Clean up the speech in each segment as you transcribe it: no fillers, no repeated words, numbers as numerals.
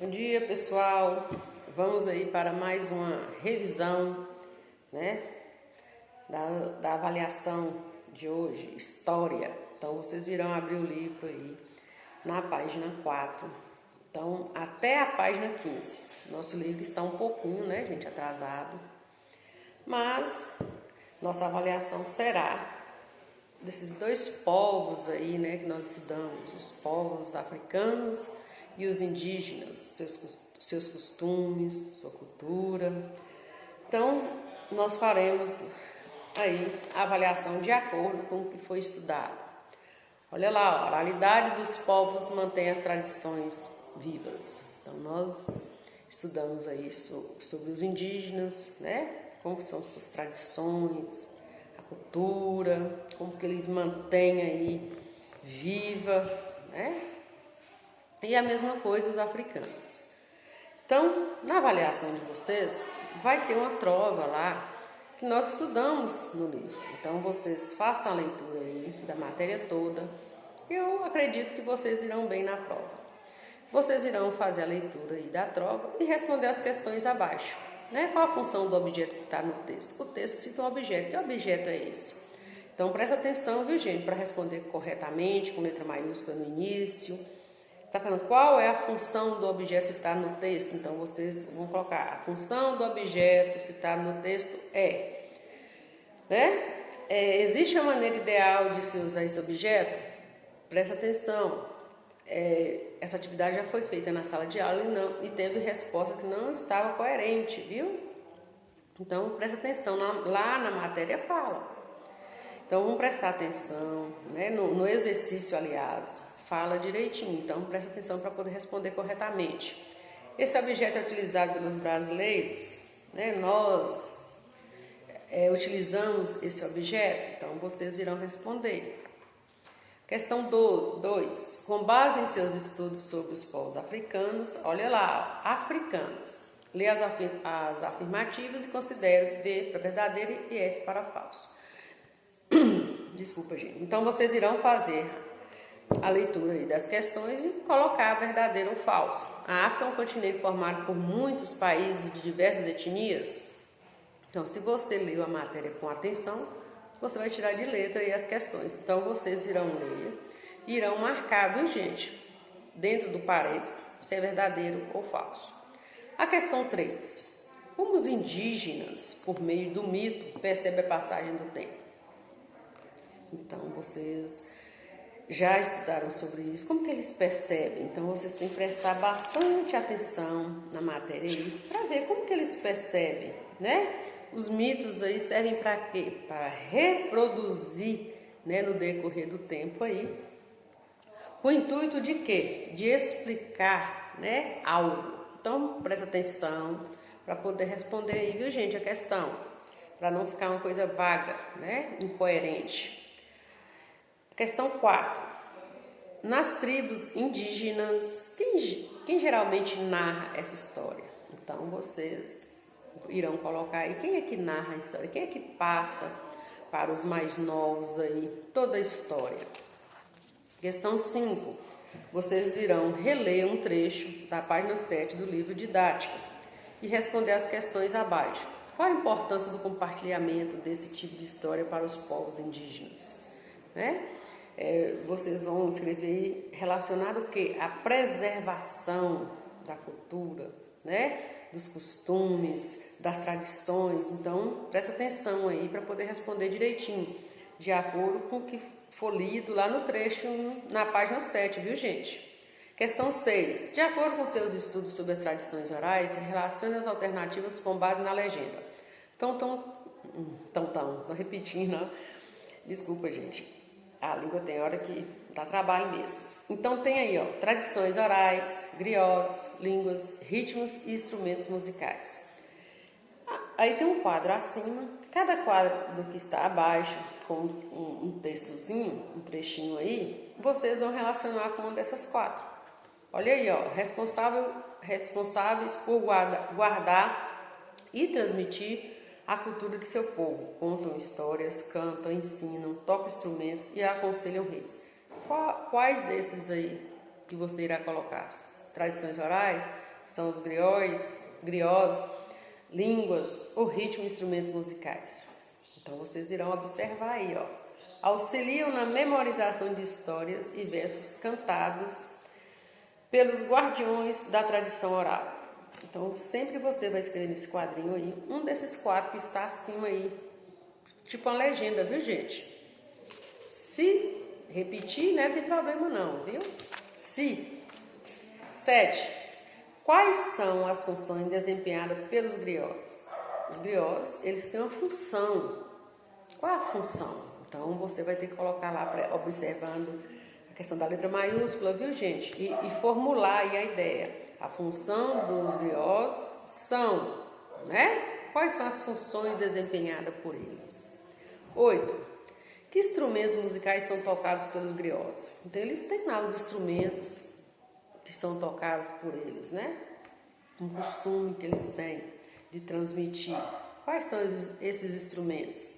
Bom dia, pessoal. Vamos aí para mais uma revisão, né, da avaliação de hoje, história. Então, vocês irão abrir o livro aí na página 4. Então, até a página 15. Nosso livro está um pouquinho, né, gente, atrasado. Mas nossa avaliação será desses dois povos aí, né, que nós estudamos, os povos africanos e os indígenas, seus costumes, sua cultura. Então, nós faremos aí a avaliação de acordo com o que foi estudado. Olha lá, a oralidade dos povos mantém as tradições vivas. Então, nós estudamos aí sobre os indígenas, né, como são suas tradições, a cultura, como que eles mantêm aí viva, né? E a mesma coisa os africanos. Então, na avaliação de vocês, vai ter uma prova lá que nós estudamos no livro. Então, vocês façam a leitura aí da matéria toda. Eu acredito que vocês irão bem na prova. Vocês irão fazer a leitura aí da prova e responder as questões abaixo. Né? Qual a função do objeto que está no texto? O texto cita um objeto. Que objeto é esse? Então, presta atenção, viu, gente, para responder corretamente, com letra maiúscula no início. Está falando qual é a função do objeto citado no texto? Então, vocês vão colocar a função do objeto citado no texto né? Existe a maneira ideal de se usar esse objeto? Presta atenção. Essa atividade já foi feita na sala de aula e teve resposta que não estava coerente, viu? Então, presta atenção. Lá na matéria fala. Então, vamos prestar atenção, né? No exercício, aliás, fala direitinho. Então, presta atenção para poder responder corretamente. Esse objeto é utilizado pelos brasileiros, né? Nós utilizamos esse objeto, então vocês irão responder. Questão 2. Com base em seus estudos sobre os povos africanos, olha lá, africanos. Lê as afirmativas e considere V para verdadeiro e F para falso. Desculpa, gente. Então, vocês irão fazer a leitura aí das questões e colocar verdadeiro ou falso. A África é um continente formado por muitos países de diversas etnias. Então, se você leu a matéria com atenção, você vai tirar de letra aí as questões. Então, vocês irão ler e irão marcar, viu, gente, dentro do parênteses, se é verdadeiro ou falso. A questão 3. Como os indígenas, por meio do mito, percebem a passagem do tempo? Então, vocês já estudaram sobre isso. Como que eles percebem? Então, vocês têm que prestar bastante atenção na matéria aí, para ver como que eles percebem, né? Os mitos aí servem para quê? Para reproduzir, né, no decorrer do tempo aí, com o intuito de quê? De explicar, né, algo. Então, presta atenção para poder responder aí, viu, gente, a questão, para não ficar uma coisa vaga, né, incoerente. Questão 4. Nas tribos indígenas, quem geralmente narra essa história? Então, vocês irão colocar aí quem é que narra a história, quem é que passa para os mais novos aí toda a história. Questão 5. Vocês irão reler um trecho da página 7 do livro Didática e responder as questões abaixo. Qual a importância do compartilhamento desse tipo de história para os povos indígenas? Né? Vocês vão escrever relacionado o quê? A preservação da cultura, né? Dos costumes, das tradições. Então, presta atenção aí para poder responder direitinho, de acordo com o que for lido lá no trecho, na página 7, viu, gente? Questão 6. De acordo com seus estudos sobre as tradições orais, relacione as alternativas com base na legenda. Então, repetindo, não? Desculpa, gente. A língua tem hora que dá trabalho mesmo. Então tem aí, ó, tradições orais, griots, línguas, ritmos e instrumentos musicais. Aí tem um quadro acima, cada quadro que está abaixo, com um textozinho, um trechinho aí, vocês vão relacionar com uma dessas 4. Olha aí, ó, responsáveis por guardar e transmitir a cultura de seu povo, contam histórias, cantam, ensinam, tocam instrumentos e aconselham reis. Quais desses aí que você irá colocar? Tradições orais? são os griots, línguas, o ritmo e instrumentos musicais. Então vocês irão observar aí, ó. Auxiliam na memorização de histórias e versos cantados pelos guardiões da tradição oral. Então sempre você vai escrever nesse quadrinho aí, um desses quadros que está acima aí, tipo uma legenda, viu, gente? Se repetir, né, não tem problema não, viu? Se. 7. Quais são as funções desempenhadas pelos griots? Os griots, eles têm uma função. Qual é a função? Então, você vai ter que colocar lá, observando a questão da letra maiúscula, viu, gente? E formular aí a ideia. A função dos griots são, né? Quais são as funções desempenhadas por eles? 8. Que instrumentos musicais são tocados pelos griots? Então, eles têm lá os instrumentos que são tocados por eles, né? Um costume que eles têm de transmitir. Quais são esses instrumentos?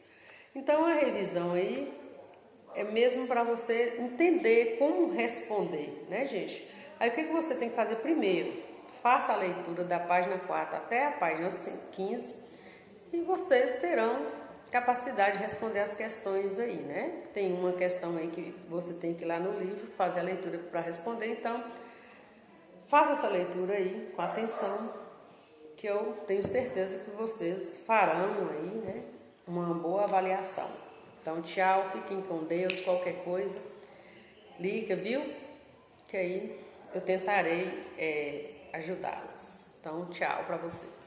Então, a revisão aí é mesmo para você entender como responder, né, gente? Aí, o que você tem que fazer primeiro? Faça a leitura da página 4 até a página 15 e vocês terão capacidade de responder as questões aí, né? Tem uma questão aí que você tem que ir lá no livro, fazer a leitura para responder, então faça essa leitura aí com atenção, que eu tenho certeza que vocês farão aí, né, uma boa avaliação. Então, tchau, fiquem com Deus, qualquer coisa, liga, viu? Que aí eu tentarei ajudá-los. Então, tchau para vocês.